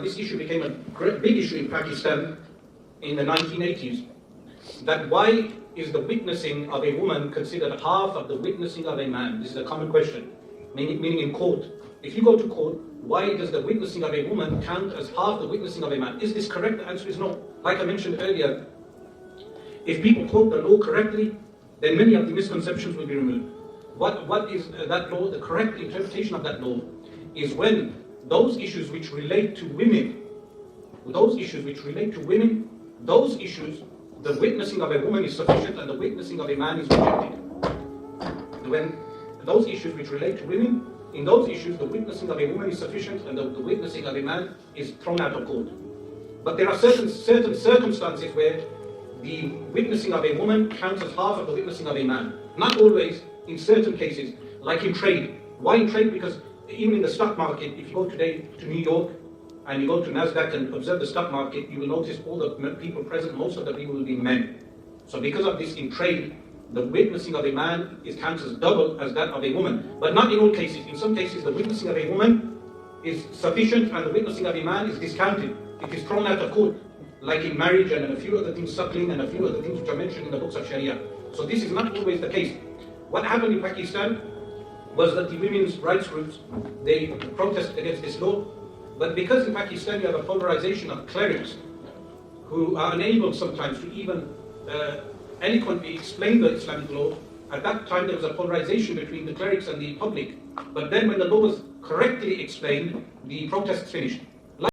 this issue became a big issue in Pakistan in the 1980s, that why is the witnessing of a woman considered half of the witnessing of a man? This is a common question, meaning in court. If you go to court, why does the witnessing of a woman count as half the witnessing of a man? Is this correct? The answer is no. Like I mentioned earlier, if people quote the law correctly, then many of the misconceptions will be removed. What is that law? The correct interpretation of that law is when those issues which relate to women, those issues, the witnessing of a woman is sufficient and the witnessing of a man is rejected. When those issues which relate to women, in those issues, the witnessing of a woman is sufficient and the witnessing of a man is thrown out of court. But there are certain circumstances where the witnessing of a woman counts as half of the witnessing of a man. Not always, in certain cases, like in trade. Why in trade? Because even in the stock market, if you go today to New York and you go to NASDAQ and observe the stock market, you will notice all the people present, most of the people will be men. So because of this, in trade, the witnessing of a man counts as double as that of a woman. But not in all cases. In some cases, the witnessing of a woman is sufficient and the witnessing of a man is discounted. It is thrown out of court, like in marriage and a few other things, suckling and a few other things which are mentioned in the books of Sharia. So this is not always the case. What happened in Pakistan was that the women's rights groups, they protested against this law. But because in Pakistan you have a polarization of clerics who are unable sometimes to even eloquently explain the Islamic law, at that time there was a polarization between the clerics and the public. But then when the law was correctly explained, the protests finished.